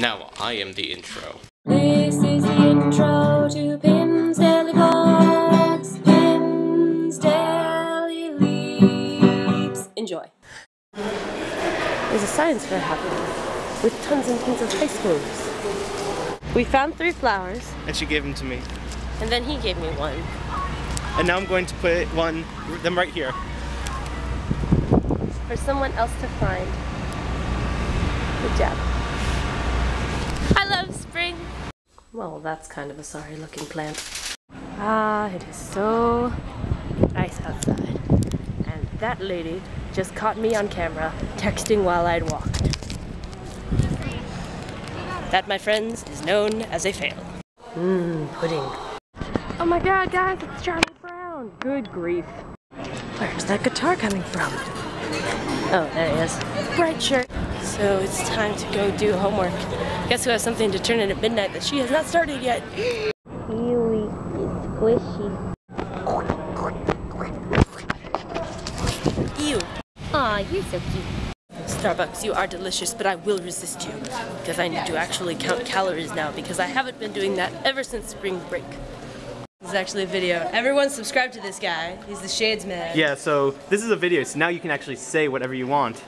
Now I am the intro. This is the intro to Pim's Daily Vlogs. Pim's Daily Leaps. Enjoy. There's a science fair happening with tons and tons of high schoolers. We found 3 flowers. And she gave them to me. And then he gave me one. And now I'm going to put them right here. For someone else to find. Good job. I love spring. Well, that's kind of a sorry looking plant. Ah, it is so nice outside. And that lady just caught me on camera texting while I'd walked. That, my friends, is known as a fail. Pudding. Oh my god, guys, it's Charlie Brown. Good grief. Where's that guitar coming from? Oh, there he is. Bright shirt. So it's time to go do homework. Guess who has something to turn in at midnight that she has not started yet? Ewy, it's squishy. Ew. Aw, you're so cute. Starbucks, you are delicious, but I will resist you. Because I need to actually count calories now, because I haven't been doing that ever since spring break. This is actually a video. Everyone subscribe to this guy. He's the Shades Man. Yeah, so this is a video, so now you can actually say whatever you want.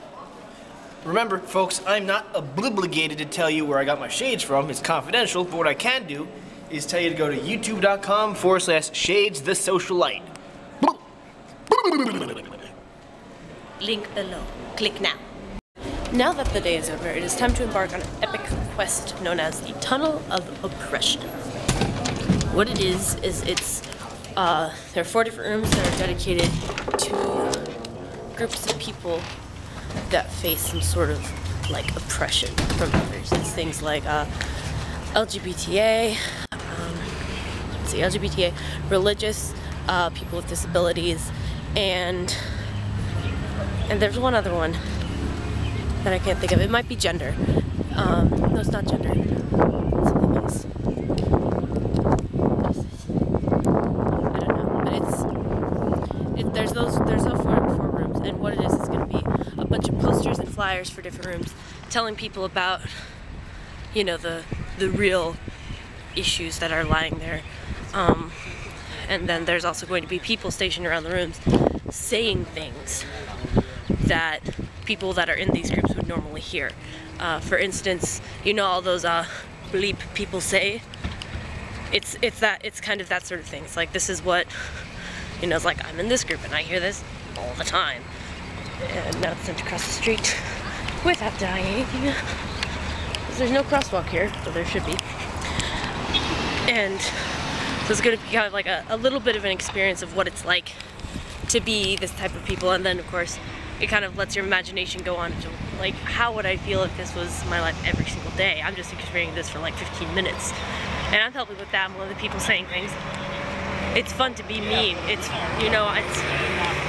Remember, folks, I'm not obligated to tell you where I got my shades from. It's confidential, but what I can do is tell you to go to youtube.com/shadesthesocialite. Link below. Click now. Now that the day is over, it is time to embark on an epic quest known as the Tunnel of Oppression. What it is it's, there are 4 different rooms that are dedicated to groups of people that face some sort of, like, oppression from others. It's things like, LGBTA, LGBTA, religious, people with disabilities, and there's one other one that I can't think of. It might be gender. No, it's not gender. It's something else. I don't know, but there's those 4 rooms, and what it is going to be a bunch of posters and flyers for different rooms telling people about, you know, the real issues that are lying there. And then there's also going to be people stationed around the rooms saying things that people that are in these groups would normally hear. For instance, you know all those bleep people say? It's kind of that sort of thing. It's like, this is what, you know, it's like, I'm in this group and I hear this all the time. And now it's time to cross the street without dying. Because there's no crosswalk here, so there should be. And so it's going to be kind of like a little bit of an experience of what it's like to be this type of people. And then, of course, it kind of lets your imagination go on to, like, how would I feel if this was my life every single day? I'm just experiencing this for like 15 minutes. And I'm helping with that. I'm one of the people saying things. It's fun to be mean. It's, you know,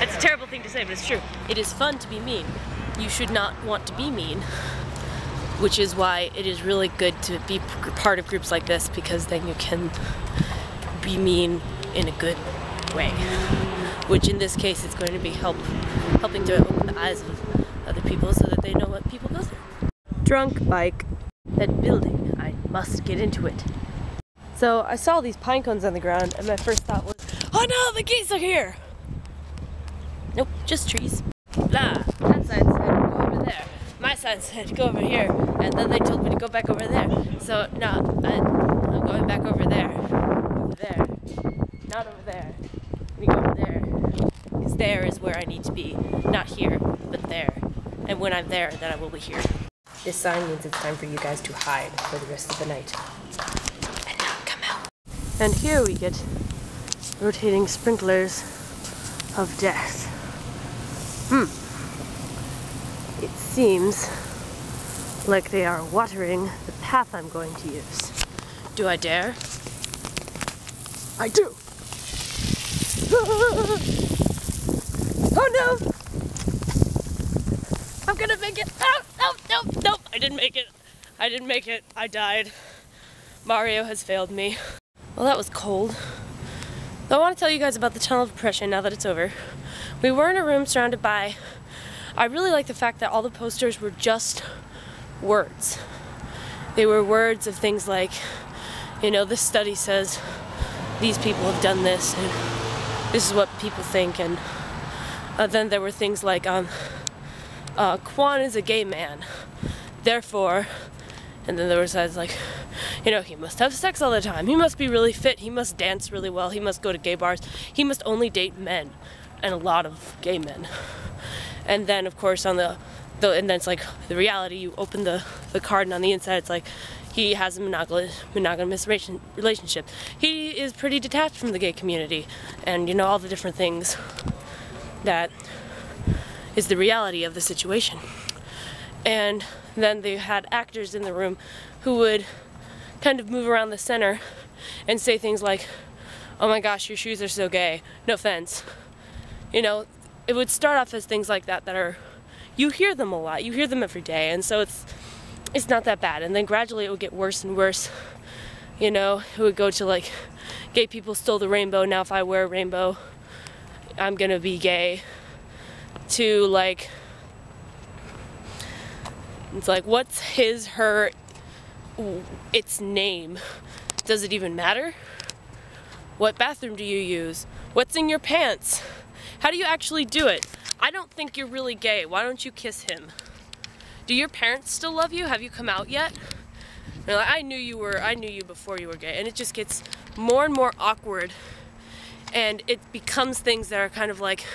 it's a terrible thing to say, but it's true. It is fun to be mean. You should not want to be mean, which is why it is really good to be part of groups like this, because then you can be mean in a good way. Which in this case is going to be helping to open the eyes of other people so that they know what people go through. Drunk bike. That building, I must get into it. So I saw these pine cones on the ground, and my first thought was, oh no, the geese are here! Nope, just trees. Blah, that sign said go over there. My sign said go over here, and then they told me to go back over there. So now I'm going back over there. Over there. Not over there. We go over there. Because there is where I need to be. Not here, but there. And when I'm there, then I will be here. This sign means it's time for you guys to hide for the rest of the night. And not come out. And here we get rotating sprinklers of death. It seems like they are watering the path I'm going to use. Do I dare? I do! Oh no! I'm gonna make it! Oh, no! I didn't make it. I didn't make it. I died. Mario has failed me. Well, that was cold. Though I want to tell you guys about the Tunnel of Oppression now that it's over. We were in a room surrounded by... I really like the fact that all the posters were just words. They were words of things like, you know, this study says these people have done this, and this is what people think. And then there were things like, Quan is a gay man, therefore, and then there was sides like, you know, he must have sex all the time, he must be really fit, he must dance really well, he must go to gay bars, he must only date men, and a lot of gay men. And then, of course, on and then it's like the reality, you open the card, and on the inside it's like, he has a monogamous relationship. He is pretty detached from the gay community, and, you know, all the different things that is the reality of the situation. And then they had actors in the room who would kind of move around the center and say things like, oh my gosh, your shoes are so gay, no offense. You know, it would start off as things like that are, you hear them a lot, you hear them every day, and so it's not that bad. And then gradually it would get worse and worse. You know, it would go to like, gay people stole the rainbow, now if I wear a rainbow, I'm gonna be gay. To like, it's like, what's his, her, its name? Does it even matter? What bathroom do you use? What's in your pants? How do you actually do it? I don't think you're really gay. Why don't you kiss him? Do your parents still love you? Have you come out yet? They're like, I knew you before you were gay. And it just gets more and more awkward. And it becomes things that are kind of like,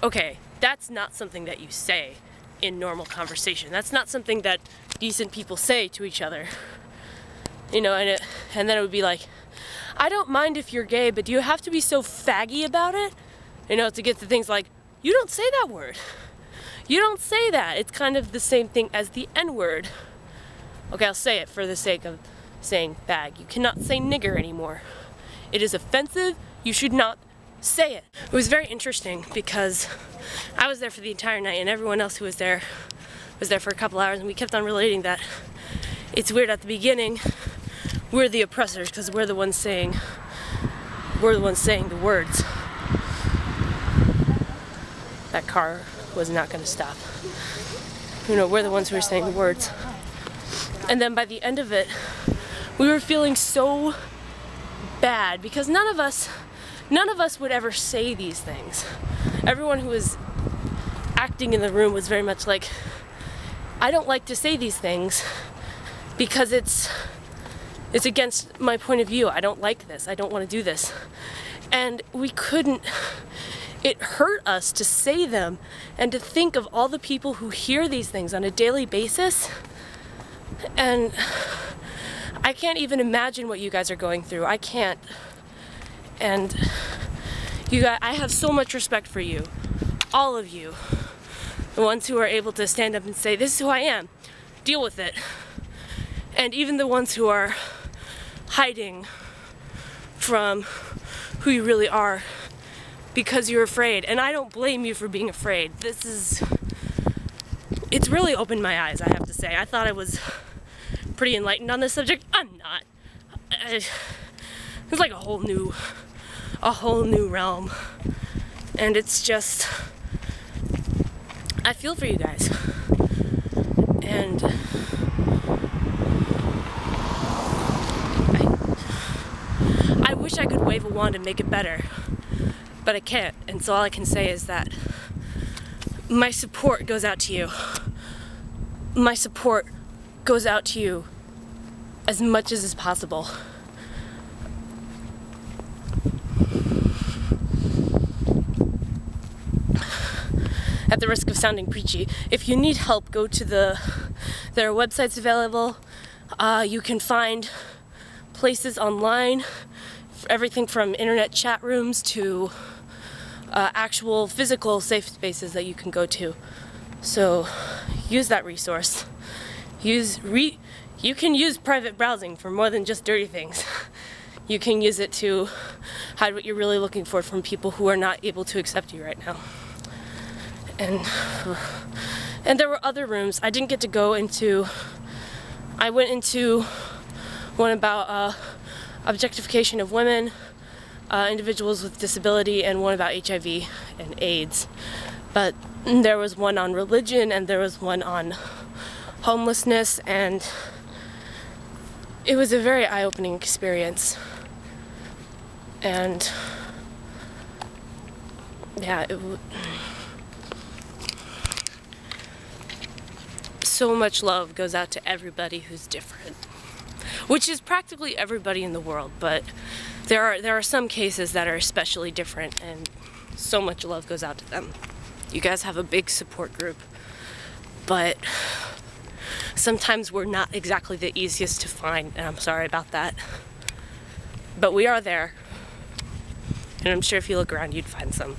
okay, that's not something that you say in normal conversation. That's not something that decent people say to each other. You know, and then it would be like, I don't mind if you're gay, but do you have to be so faggy about it? You know, to get to things like, you don't say that word. You don't say that. It's kind of the same thing as the N-word. Okay, I'll say it for the sake of saying fag. You cannot say nigger anymore. It is offensive. You should not say it. It was very interesting because I was there for the entire night, and everyone else who was there for a couple hours, and we kept on relating that it's weird at the beginning, we're the oppressors because we're the ones saying the words. That car was not going to stop. You know, we're the ones who are saying the words. And then by the end of it, we were feeling so bad because none of us would ever say these things. Everyone who was acting in the room was very much like, I don't like to say these things because it's against my point of view. I don't like this. I don't want to do this. And we couldn't. It hurt us to say them and to think of all the people who hear these things on a daily basis. And I can't even imagine what you guys are going through. I can't. And you guys, I have so much respect for you. All of you. The ones who are able to stand up and say, this is who I am. Deal with it. And even the ones who are hiding from who you really are because you're afraid. And I don't blame you for being afraid. It's really opened my eyes, I have to say. I thought I was pretty enlightened on this subject. I'm not. It's like a whole new realm. And it's just, I feel for you guys. And I wish I could wave a wand and make it better, but I can't. And so all I can say is that my support goes out to you. My support goes out to you as much as is possible. At the risk of sounding preachy, if you need help, go to there are websites available. You can find places online, everything from internet chat rooms to actual physical safe spaces that you can go to. So use that resource. You can use private browsing for more than just dirty things. You can use it to hide what you're really looking for from people who are not able to accept you right now. And there were other rooms. I didn't get to go into. I went into one about objectification of women, individuals with disability, and one about HIV and AIDS. But there was one on religion, and there was one on homelessness, and it was a very eye-opening experience. And yeah, so much love goes out to everybody who's different, which is practically everybody in the world, but there are some cases that are especially different, and so much love goes out to them. You guys have a big support group, but sometimes we're not exactly the easiest to find, and I'm sorry about that. But we are there, and I'm sure if you look around you'd find some.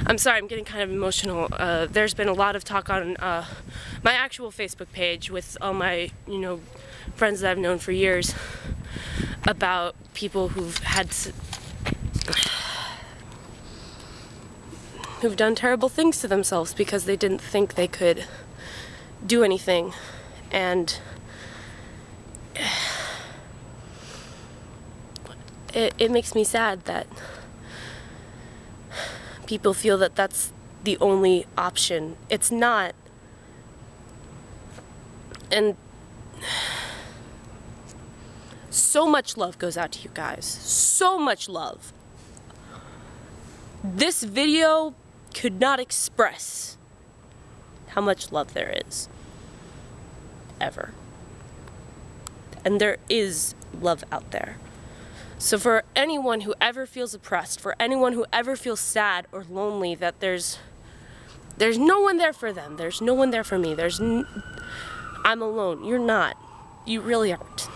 I'm sorry, I'm getting kind of emotional. There's been a lot of talk on my actual Facebook page with all my, friends that I've known for years about people who've done terrible things to themselves because they didn't think they could do anything. And it makes me sad that people feel that that's the only option. It's not. And so much love goes out to you guys. So much love. This video could not express how much love there is. Ever. And there is love out there. So for anyone who ever feels oppressed, for anyone who ever feels sad or lonely that there's no one there for them, there's no one there for me, I'm alone. You're not. You really aren't.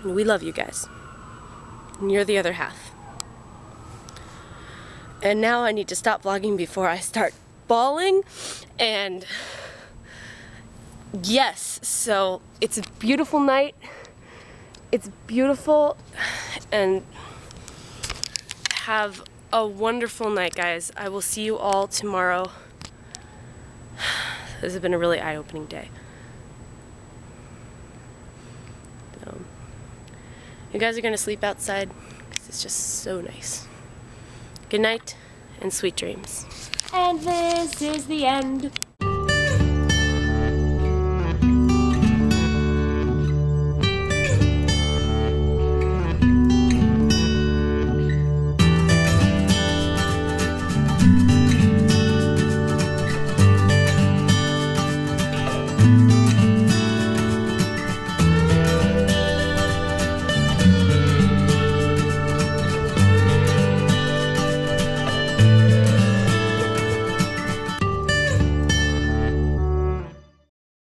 And we love you guys. And you're the other half. And now I need to stop vlogging before I start bawling. And yes, so it's a beautiful night. It's beautiful, and have a wonderful night, guys. I will see you all tomorrow. This has been a really eye-opening day. You guys are gonna sleep outside because it's just so nice. Good night and sweet dreams. And this is the end. you.